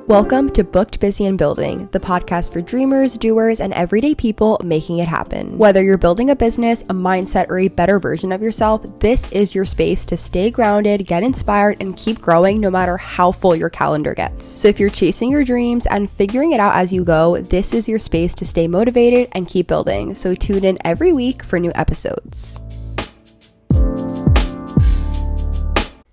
Welcome to Booked, Busy, and Building, the podcast for dreamers, doers, and everyday people making it happen. Whether you're building a business, a mindset, or a better version of yourself, this is your space to stay grounded, get inspired, and keep growing no matter how full your calendar gets. So if you're chasing your dreams and figuring it out as you go, this is your space to stay motivated and keep building. So tune in every week for new episodes.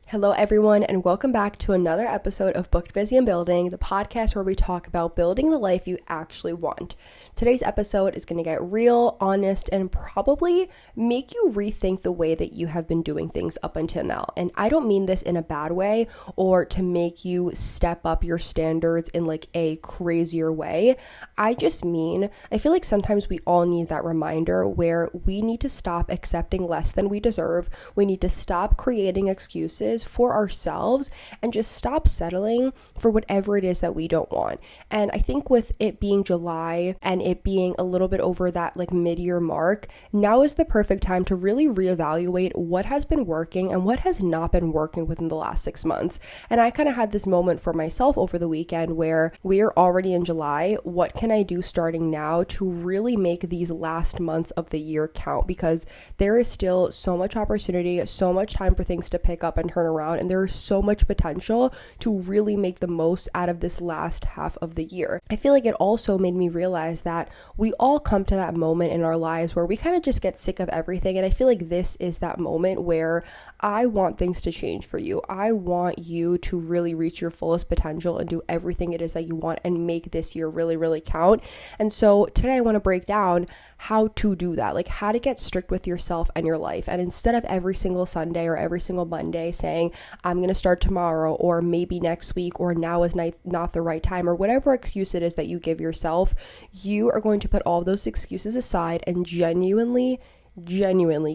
Hello everyone, and welcome back to another episode of Booked, Busy, and Building, the podcast where we talk about building the life you actually want. Today's episode is going to get real, honest, and probably make you rethink the way that you have been doing things up until now. And I don't mean this in a bad way or to make you step up your standards in like a crazier way. I just mean, I feel like sometimes we all need that reminder where we need to stop accepting less than we deserve. We need to stop creating excuses for ourselves and just stop settling for whatever it is that we don't want. And I think with it being July and it being a little bit over that like mid-year mark, now is the perfect time to really reevaluate what has been working and what has not been working within the last 6 months. And I kind of had this moment for myself over the weekend where we are already in July. What can I do starting now to really make these last months of the year count? Because there is still so much opportunity, so much time for things to pick up and turn around, and there is so much potential to really make the most out of this last half of the year. I feel like it also made me realize that we all come to that moment in our lives where we kind of just get sick of everything, and I feel like this is that moment where I want things to change for you. I want you to really reach your fullest potential and do everything it is that you want and make this year really, really count. And so today I want to break down how to do that, like how to get strict with yourself and your life. And instead of every single Sunday or every single Monday saying, I'm going to start tomorrow or maybe next week or now is not the right time or whatever excuse it is that you give yourself, you are going to put all those excuses aside and genuinely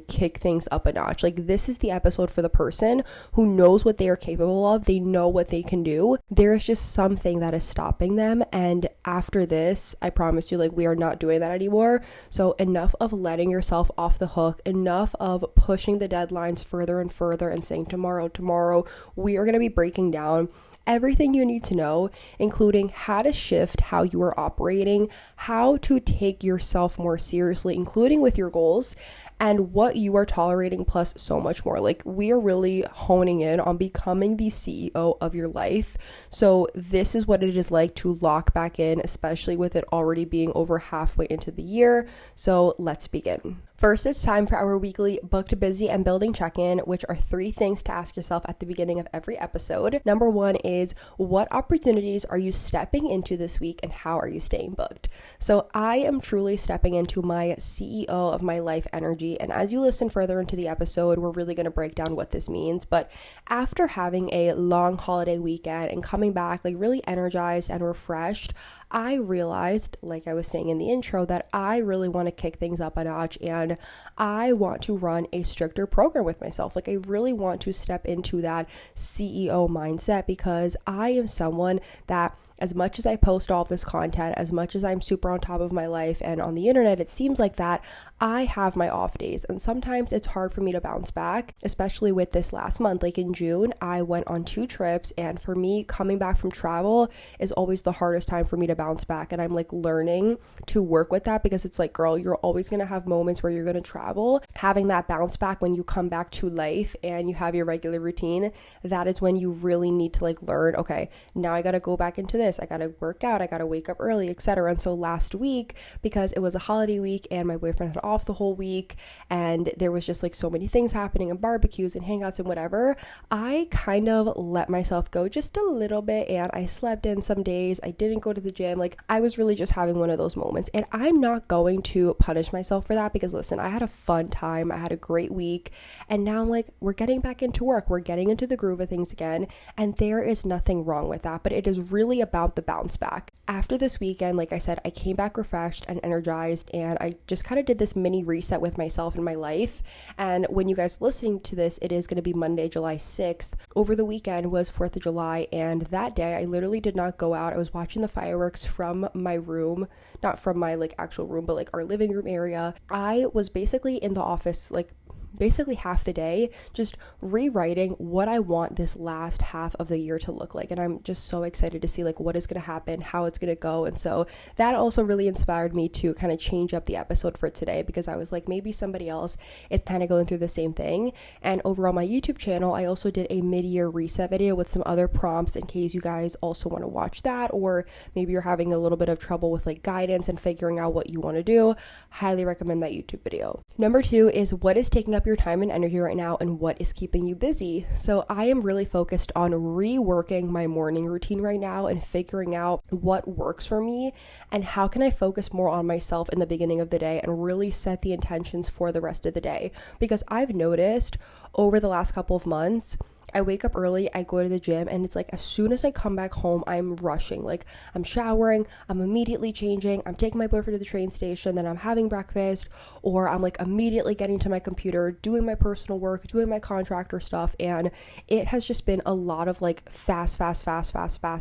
kick things up a notch. Like, this is the episode for the person who knows what they are capable of. They know what they can do. There is just something that is stopping them. And after this, I promise you, like, we are not doing that anymore. So enough of letting yourself off the hook, enough of pushing the deadlines further and further and saying tomorrow. We are going to be breaking down everything you need to know, including how to shift how you are operating, how to take yourself more seriously, including with your goals, and what you are tolerating, plus so much more. Like, we are really honing in on becoming the CEO of your life. So this is what it is like to lock back in, especially with it already being over halfway into the year. So let's begin. First, it's time for our weekly Booked, Busy, and Building check-in, which are 3 things to ask yourself at the beginning of every episode. Number 1 is, what opportunities are you stepping into this week and how are you staying booked? So I am truly stepping into my CEO of my life energy. And as you listen further into the episode, we're really going to break down what this means. But after having a long holiday weekend and coming back like really energized and refreshed, I realized, like I was saying in the intro, that I really want to kick things up a notch and I want to run a stricter program with myself. Like, I really want to step into that CEO mindset because I am someone that, as much as I post all of this content, as much as I'm super on top of my life and on the internet, it seems like that I have my off days. And sometimes it's hard for me to bounce back, especially with this last month. Like in June, I went on 2 trips. And for me, coming back from travel is always the hardest time for me to bounce back. And I'm like learning to work with that because it's like, girl, you're always going to have moments where you're going to travel. Having that bounce back when you come back to life and you have your regular routine, that is when you really need to like learn, okay, now I got to go back into this. I got to work out, I got to wake up early, etc. And so last week, because it was a holiday week and my boyfriend had off the whole week and there was just like so many things happening and barbecues and hangouts and whatever, I kind of let myself go just a little bit and I slept in some days. I didn't go to the gym. Like, I was really just having one of those moments, and I'm not going to punish myself for that because listen, I had a fun time. I had a great week, and now I'm like, we're getting back into work. We're getting into the groove of things again, and there is nothing wrong with that, but it is really about the bounce back. After this weekend, like I said, I came back refreshed and energized, and I just kind of did this mini reset with myself and my life. And when you guys are listening to this, it is going to be Monday, July 6th. Over the weekend was 4th of July, and that day I literally did not go out. I was watching the fireworks from my room, not from my like actual room, but like our living room area. I was basically in the office like basically half the day just rewriting what I want this last half of the year to look like. And I'm just so excited to see like what is going to happen, how it's going to go. And so that also really inspired me to kind of change up the episode for today, because I was like, maybe somebody else is kind of going through the same thing. And over on my YouTube channel, I also did a mid-year reset video with some other prompts in case you guys also want to watch that, or maybe you're having a little bit of trouble with like guidance and figuring out what you want to do. Highly recommend that YouTube video. Number 2 is what is taking up your time and energy right now and what is keeping you busy. So I am really focused on reworking my morning routine right now and figuring out what works for me and how can I focus more on myself in the beginning of the day and really set the intentions for the rest of the day. Because I've noticed over the last couple of months, I wake up early, I go to the gym, and it's like as soon as I come back home, I'm rushing. Like I'm showering, I'm immediately changing, I'm taking my boyfriend to the train station, then I'm having breakfast, or I'm like immediately getting to my computer, doing my personal work, doing my contractor stuff. And it has just been a lot of like fast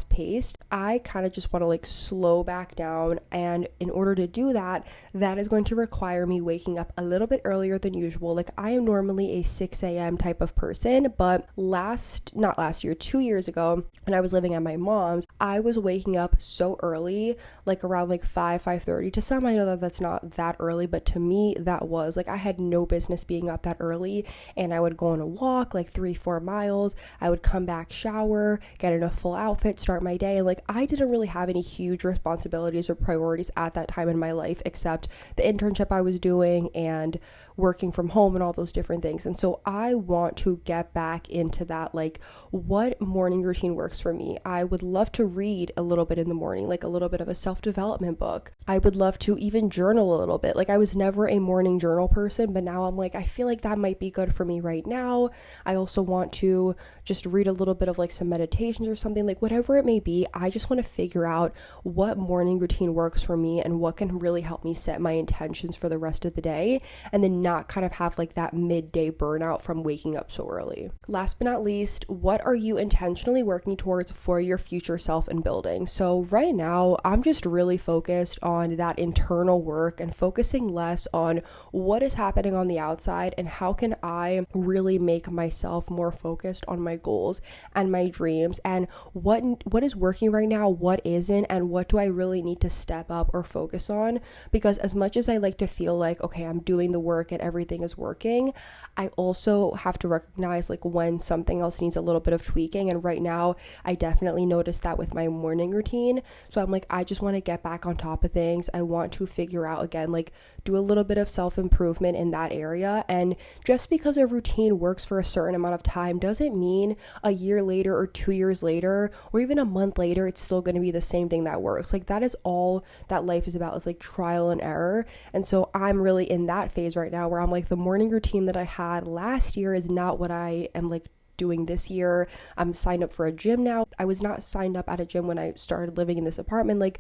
paced. I kind of just want to like slow back down. And in order to do that, that is going to require me waking up a little bit earlier than usual. Like I am normally a 6 a.m. type of person, but 2 years ago, when I was living at my mom's, I was waking up so early, like around like 5:30. To some, I know that that's not that early, but to me, that was like I had no business being up that early. And I would go on a walk like 3-4 miles. I would come back, shower, get in a full outfit, start my day. And like I didn't really have any huge responsibilities or priorities at that time in my life, except the internship I was doing and working from home and all those different things. And so I want to get back into that, like what morning routine works for me. I would love to read a little bit in the morning, like a little bit of a self-development book. I would love to even journal a little bit. Like I was never a morning journal person, but now I'm like, I feel like that might be good for me right now. I also want to just read a little bit of like some meditations or something, like whatever it may be. I just want to figure out what morning routine works for me and what can really help me set my intentions for the rest of the day, and then not kind of have like that midday burnout from waking up so early. Last but not least, what are you intentionally working towards for your future self and building? So right now, I'm just really focused on that internal work and focusing less on what is happening on the outside and how can I really make myself more focused on my goals and my dreams and what is working right now, what isn't, and what do I really need to step up or focus on. Because as much as I like to feel like, okay, I'm doing the work and everything is working, I also have to recognize like when something else needs a little bit of tweaking. And right now I definitely noticed that with my morning routine. So I'm like, I just want to get back on top of things. I want to figure out again, like do a little bit of self-improvement in that area. And just because a routine works for a certain amount of time doesn't mean a year later or 2 years later or even a month later it's still going to be the same thing that works. Like that is all that life is about, is like trial and error. And so I'm really in that phase right now where I'm like, the morning routine that I had last year is not what I am like doing this year. I'm signed up for a gym now. I was not signed up at a gym when I started living in this apartment. Like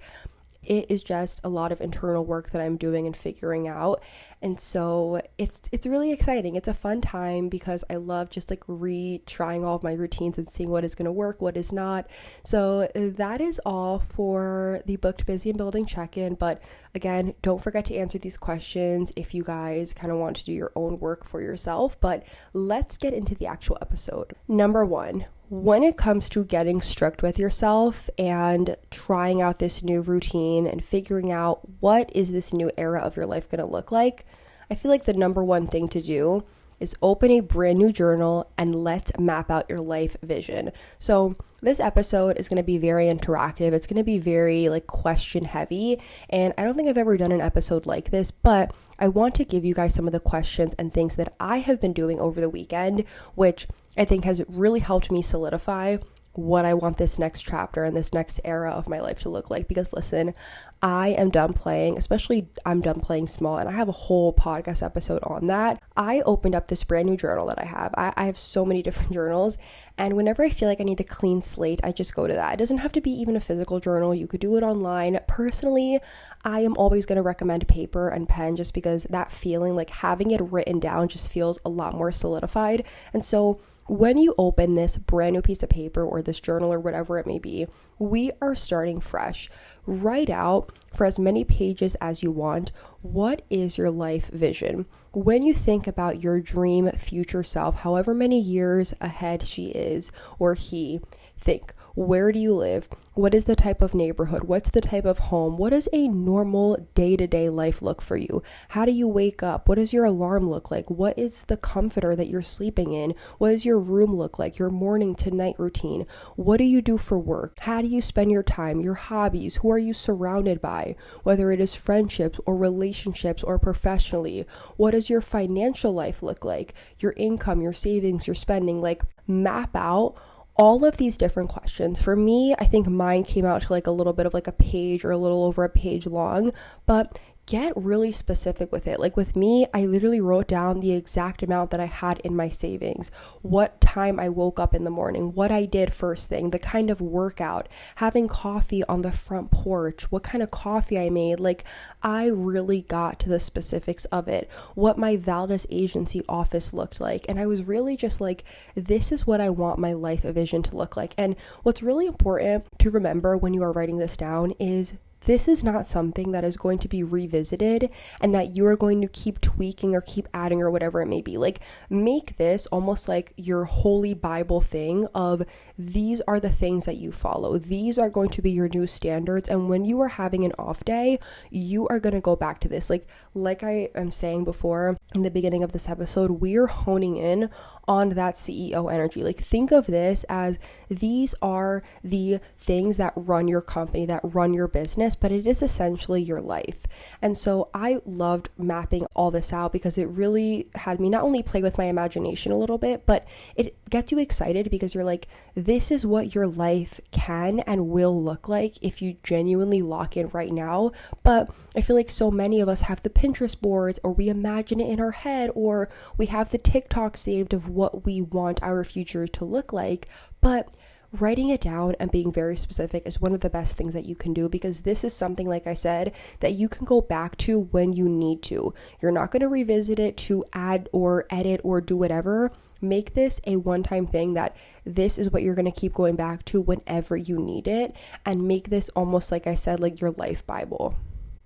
it is just a lot of internal work that I'm doing and figuring out. And so it's really exciting. It's a fun time because I love just like retrying all of my routines and seeing what is going to work, what is not. So that is all for the Booked, Busy, and Building check-in. But again, don't forget to answer these questions if you guys kind of want to do your own work for yourself. But let's get into the actual episode. Number 1. When it comes to getting strict with yourself and trying out this new routine and figuring out what is this new era of your life going to look like, I feel like the number 1 thing to do is open a brand new journal and let's map out your life vision. So this episode is going to be very interactive. It's going to be very like question heavy. And I don't think I've ever done an episode like this, but I want to give you guys some of the questions and things that I have been doing over the weekend, which I think has really helped me solidify what I want this next chapter and this next era of my life to look like. Because listen, I am done playing, especially I'm done playing small, and I have a whole podcast episode on that. I opened up this brand new journal that I have. I have so many different journals, and whenever I feel like I need a clean slate, I just go to that. It doesn't have to be even a physical journal. You could do it online. Personally, I am always going to recommend paper and pen just because that feeling, like having it written down, just feels a lot more solidified. And so when you open this brand new piece of paper or this journal or whatever it may be, we are starting fresh. Write out for as many pages as you want, what is your life vision? When you think about your dream future self, however many years ahead she is or he, think, where do you live? What is the type of neighborhood? What's the type of home? What does a normal day-to-day life look for you? How do you wake up? What does your alarm look like? What is the comforter that you're sleeping in? What does your room look like? Your morning to night routine? What do you do for work? How do you spend your time? Your hobbies? Who are you surrounded by? Whether it is friendships or relationships or professionally. What does your financial life look like? Your income, your savings, your spending. Like, map out all of these different questions. For me, I think mine came out to like a little bit of like a page or a little over a page long, but get really specific with it. Like with me, I literally wrote down the exact amount that I had in my savings, what time I woke up in the morning, what I did first thing, the kind of workout, having coffee on the front porch, what kind of coffee I made. Like, I really got to the specifics of it, what my Valdez agency office looked like. And I was really just like, this is what I want my life vision to look like. And what's really important to remember when you are writing this down is this is not something that is going to be revisited and that you are going to keep tweaking or keep adding or whatever it may be. Like, make this almost like your holy Bible thing of these are the things that you follow. These are going to be your new standards. And when you are having an off day, you are going to go back to this. Like I am saying before in the beginning of this episode, we're honing in on that CEO energy. Like, think of this as these are the things that run your company, that run your business, but it is essentially your life. And so I loved mapping all this out because it really had me not only play with my imagination a little bit, but it gets you excited because you're like, this is what your life can and will look like if you genuinely lock in right now. But I feel like so many of us have the Pinterest boards, or we imagine it in our head, or we have the TikTok saved of what we want our future to look like. But writing it down and being very specific is one of the best things that you can do, because this is something, like I said, that you can go back to when you need to. You're not going to revisit it to add or edit or do whatever. Make this a one-time thing that this is what you're going to keep going back to whenever you need it, and make this almost, like I said, like your life Bible.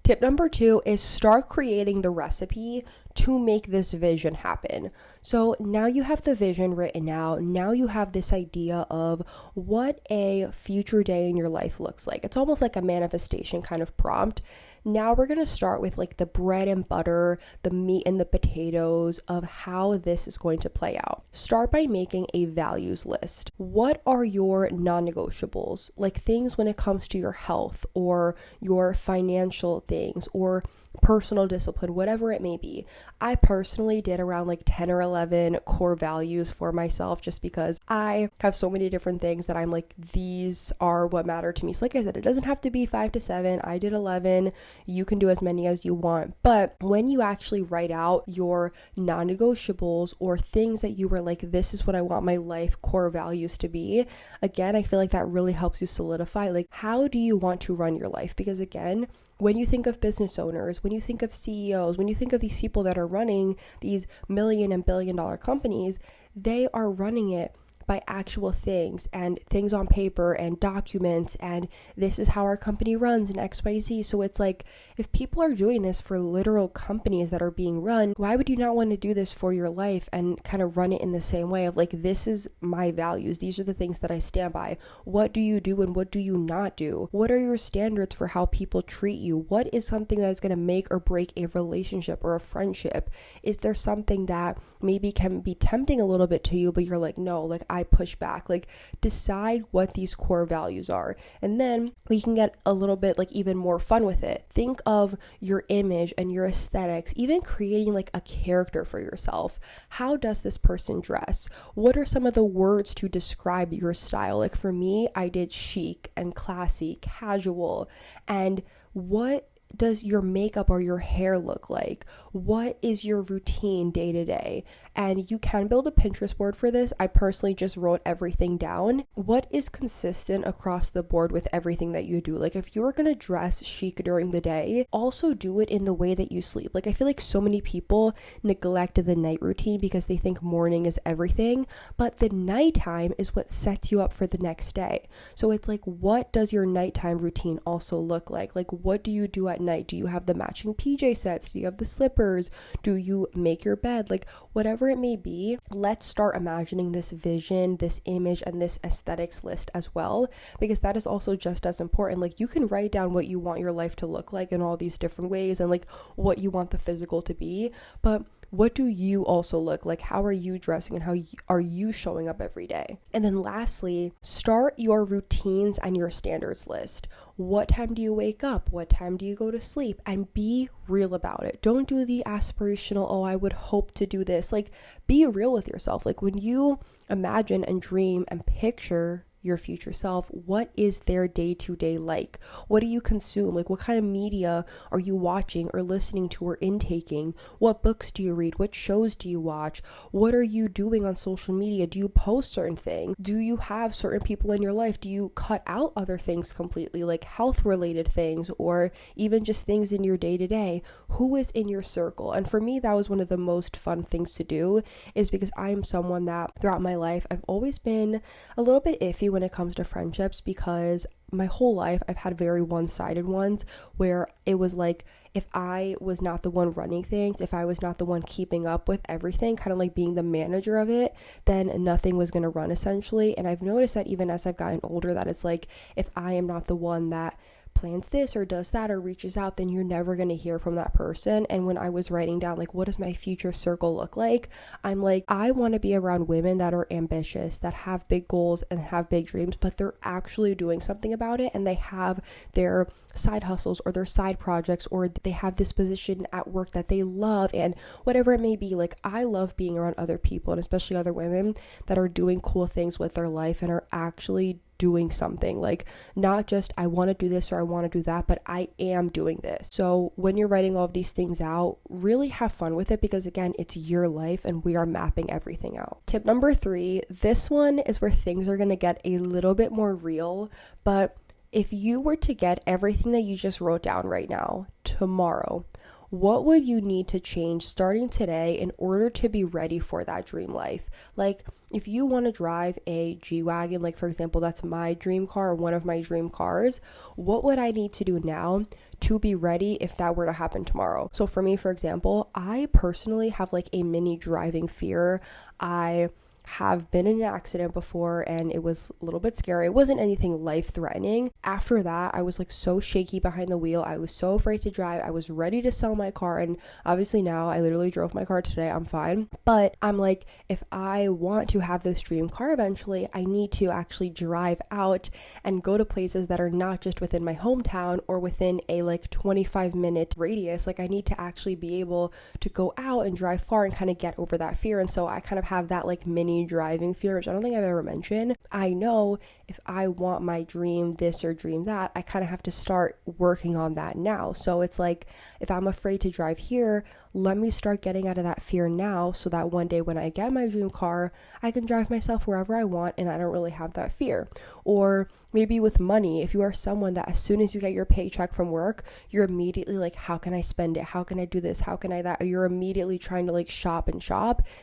Tip number 2 is start creating the recipe to make this vision happen. So now you have the vision written out. Now you have this idea of what a future day in your life looks like. It's almost like a manifestation kind of prompt. Now we're going to start with like the bread and butter, the meat and the potatoes of how this is going to play out. Start by making a values list. What are your non-negotiables? Like things when it comes to your health or your financial things or personal discipline, whatever it may be. I personally did around like 10 or 11 core values for myself, just because I have so many different things that I'm like, these are what matter to me. So like I said, it doesn't have to be 5 to 7. I did 11. You can do as many as you want. But when you actually write out your non-negotiables or things that you were like, this is what I want my life core values to be, again, I feel like that really helps you solidify, like, how do you want to run your life? Because again, when you think of business owners, when you think of CEOs, when you think of these people that are running these million and billion-dollar companies, they are running it by actual things and things on paper and documents, and this is how our company runs and XYZ. So it's like, if people are doing this for literal companies that are being run, why would you not want to do this for your life and kind of run it in the same way of like, this is my values, these are the things that I stand by. What do you do and what do you not do? What are your standards for how people treat you? What is something that is going to make or break a relationship or a friendship? Is there something that maybe can be tempting a little bit to you, but you're like, no, like I push back? Like, decide what these core values are, and then we can get a little bit like even more fun with it. Think of your image and your aesthetics, even creating like a character for yourself. How does this person dress? What are some of the words to describe your style? Like for me, I did chic and classy, casual. And what does your makeup or your hair look like? What is your routine day to day? And you can build a Pinterest board for this. I personally just wrote everything down. What is consistent across the board with everything that you do? Like if you're going to dress chic during the day, also do it in the way that you sleep. Like I feel like so many people neglect the night routine because they think morning is everything, but the nighttime is what sets you up for the next day. So it's like, what does your nighttime routine also look like? Like what do you do at night? Do you have the matching PJ sets? Do you have the slippers? Do you make your bed? Like whatever it may be, let's start imagining this vision, this image, and this aesthetics list as well, because that is also just as important. Like you can write down what you want your life to look like in all these different ways and like what you want the physical to be, but what do you also look like? How are you dressing and how are you showing up every day? And then lastly, start your routines and your standards list. What time do you wake up? What time do you go to sleep? And be real about it. Don't do the aspirational, oh, I would hope to do this. Like be real with yourself. Like when you imagine and dream and picture your future self, what is their day-to-day like? What do you consume? Like what kind of media are you watching or listening to or intaking? What books do you read? What shows do you watch? What are you doing on social media? Do you post certain things? Do you have certain people in your life? Do you cut out other things completely, like health related things or even just things in your day-to-day? Who is in your circle? And for me, that was one of the most fun things to do, is because I am someone that throughout my life I've always been a little bit iffy when it comes to friendships, because my whole life I've had very one-sided ones where it was like if I was not the one running things, if I was not the one keeping up with everything, kind of like being the manager of it, then nothing was going to run essentially. And I've noticed that even as I've gotten older, that it's like if I am not the one that plans this or does that or reaches out, then you're never going to hear from that person. And when I was writing down like what does my future circle look like, I'm like, I want to be around women that are ambitious, that have big goals and have big dreams, but they're actually doing something about it, and they have their side hustles or their side projects, or they have this position at work that they love, and whatever it may be. Like I love being around other people, and especially other women that are doing cool things with their life and are actually doing something, like not just I want to do this or I want to do that, but I am doing this. So when you're writing all of these things out, really have fun with it, because again, it's your life and we are mapping everything out. Tip number 3, this one is where things are going to get a little bit more real, but if you were to get everything that you just wrote down right now tomorrow, what would you need to change starting today in order to be ready for that dream life? Like if you want to drive a G-Wagon, like for example, that's my dream car or one of my dream cars, what would I need to do now to be ready if that were to happen tomorrow? So for me, for example, I personally have like a mini driving fear. I have been in an accident before and it was a little bit scary. It wasn't anything life-threatening. After that, I was like so shaky behind the wheel. I was so afraid to drive. I was ready to sell my car, and obviously now I literally drove my car today. I'm fine. But I'm like, if I want to have this dream car eventually, I need to actually drive out and go to places that are not just within my hometown or within a like 25-minute radius. Like I need to actually be able to go out and drive far and kind of get over that fear. And so I kind of have that like mini driving fear, which I don't think I've ever mentioned. I know if I want my dream this or dream that, I kind of have to start working on that now. So it's like, if I'm afraid to drive here, let me start getting out of that fear now, so that one day when I get my dream car, I can drive myself wherever I want and I don't really have that fear. Or maybe with money, if you are someone that as soon as you get your paycheck from work, you're immediately like, how can I spend it? How can I do this? How can I that? Or you're immediately trying to like shop,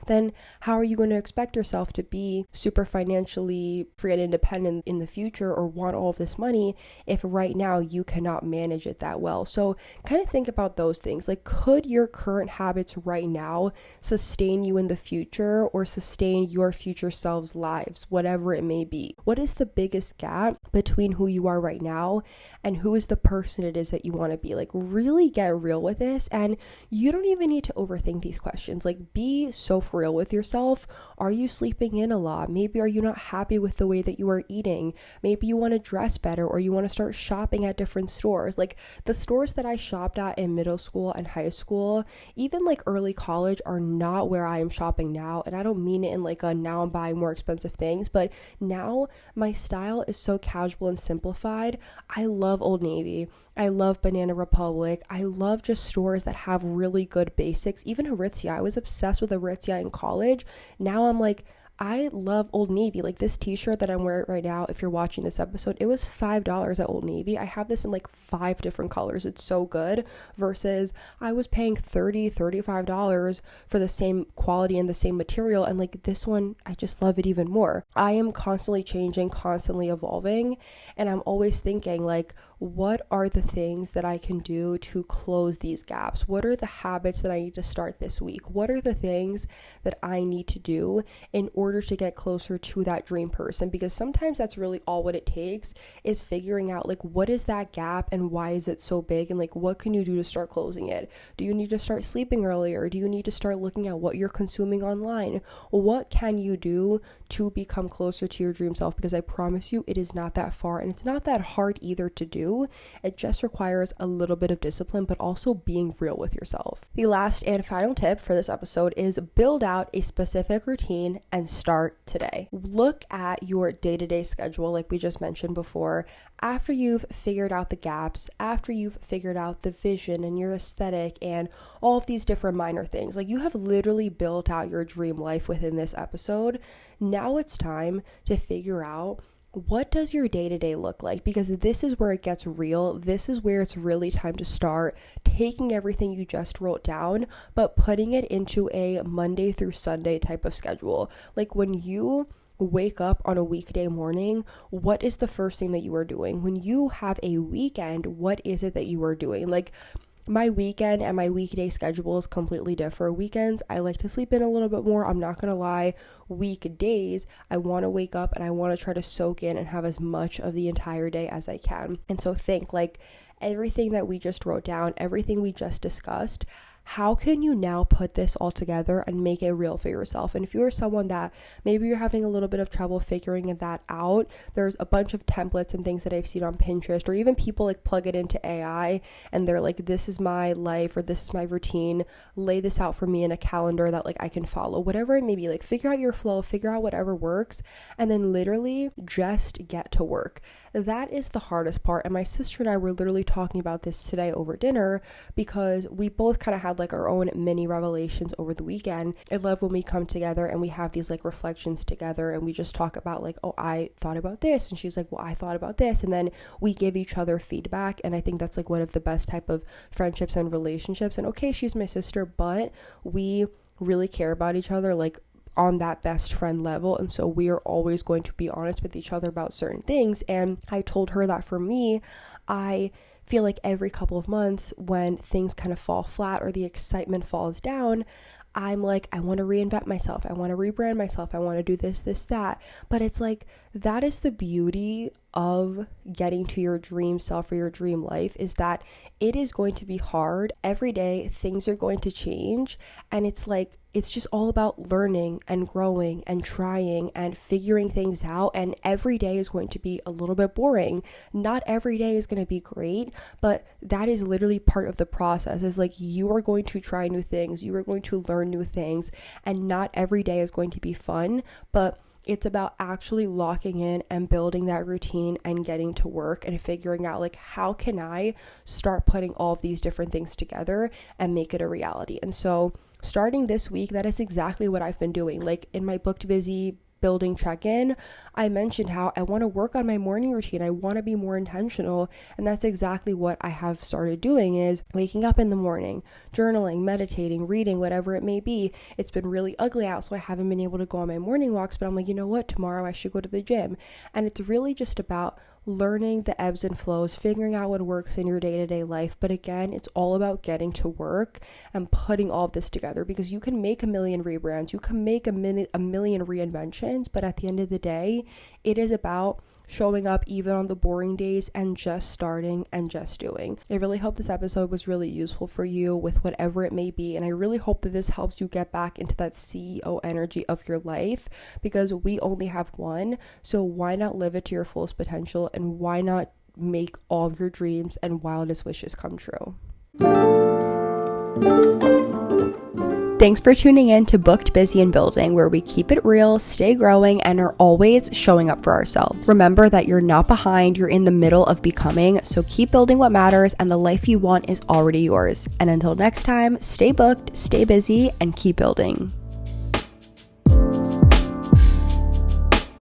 then how are you going to expect yourself to be super financially free and independent in the future, or want all of this money, if right now you cannot manage it that well? So kind of think about those things. Like, could your current habits right now sustain you in the future, or sustain your future selves' lives, whatever it may be? What is the biggest gap between who you are right now and who is the person it is that you want to be? Like, really get real with this, and you don't even need to overthink these questions. Like, be so for real with yourself. Are you sleeping in a lot? Maybe are you not happy with the way that you are eating? eating. Maybe you want to dress better, or you want to start shopping at different stores. Like the stores that I shopped at in middle school and high school, even like early college, are not where I am shopping now. And I don't mean it in like a now I'm buying more expensive things, but now my style is so casual and simplified. I love Old Navy. I love Banana Republic. I love just stores that have really good basics. Even Aritzia. I was obsessed with Aritzia in college. Now I'm like, I love Old Navy. Like this t-shirt that I'm wearing right now, if you're watching this episode, it was $5 at Old Navy. I have this in like 5 different colors. It's so good, versus I was paying $35 for the same quality and the same material. And like this one, I just love it even more. I am constantly changing, constantly evolving. And I'm always thinking like, what are the things that I can do to close these gaps? What are the habits that I need to start this week? What are the things that I need to do in order to get closer to that dream person? Because sometimes that's really all what it takes, is figuring out like, what is that gap and why is it so big? And like, what can you do to start closing it? Do you need to start sleeping earlier? Do you need to start looking at what you're consuming online? What can you do to become closer to your dream self? Because I promise you, it is not that far, and it's not that hard either to do. It just requires a little bit of discipline, but also being real with yourself. The last and final tip for this episode is build out a specific routine and start today. Look at your day-to-day schedule, like we just mentioned before. After you've figured out the gaps, after you've figured out the vision and your aesthetic and all of these different minor things, like you have literally built out your dream life within this episode. Now it's time to figure out, what does your day-to-day look like? Because this is where it gets real. This is where it's really time to start taking everything you just wrote down, but putting it into a Monday through Sunday type of schedule. Like when you wake up on a weekday morning, what is the first thing that you are doing? When you have a weekend, what is it that you are doing? Like my weekend and my weekday schedules completely differ. Weekends, I like to sleep in a little bit more. I'm not going to lie. Weekdays, I want to wake up and I want to try to soak in and have as much of the entire day as I can. And so think like everything that we just wrote down, everything we just discussed, how can you now put this all together and make it real for yourself? And if you're someone that maybe you're having a little bit of trouble figuring that out, there's a bunch of templates and things that I've seen on Pinterest, or even people like plug it into AI and they're like, this is my life, or this is my routine, lay this out for me in a calendar that like I can follow, whatever it may be. Like figure out your flow, figure out whatever works, and then literally just get to work. That is the hardest part. And my sister and I were literally talking about this today over dinner, because we both kind of had like our own mini revelations over the weekend. I love when we come together and we have these like reflections together and we just talk about like, oh, I thought about this, and she's like, well, I thought about this, and then we give each other feedback. And I think that's like one of the best type of friendships and relationships. And okay, she's my sister, but we really care about each other like on that best friend level. And so we are always going to be honest with each other about certain things. And I told her that for me, I feel like every couple of months when things kind of fall flat or the excitement falls down, I'm like, I want to reinvent myself. I want to rebrand myself. I want to do this, that. But it's like, that is the beauty of getting to your dream self or your dream life, is that it is going to be hard. Every day, things are going to change. And it's like, it's just all about learning and growing and trying and figuring things out. And every day is going to be a little bit boring. Not every day is going to be great, but that is literally part of the process. Is like, you are going to try new things. You are going to learn new things. And not every day is going to be fun, but it's about actually locking in and building that routine and getting to work and figuring out like, how can I start putting all of these different things together and make it a reality? And so starting this week, that is exactly what I've been doing. Like in my Booked Busy building check-in, I mentioned how I want to work on my morning routine. I want to be more intentional. And that's exactly what I have started doing, is waking up in the morning, journaling, meditating, reading, whatever it may be. It's been really ugly out, so I haven't been able to go on my morning walks, but I'm like, you know what? Tomorrow I should go to the gym. And it's really just about learning the ebbs and flows, figuring out what works in your day-to-day life. But again, it's all about getting to work and putting all of this together, because you can make a million rebrands, you can make a million reinventions, but at the end of the day, it is about showing up even on the boring days, and just starting and just doing. I really hope this episode was really useful for you with whatever it may be, and I really hope that this helps you get back into that CEO energy of your life, because we only have one. So why not live it to your fullest potential, and why not make all of your dreams and wildest wishes come true? Thanks for tuning in to Booked, Busy, and Building, where we keep it real, stay growing, and are always showing up for ourselves. Remember that you're not behind, you're in the middle of becoming, so keep building what matters, and the life you want is already yours. And until next time, stay booked, stay busy, and keep building.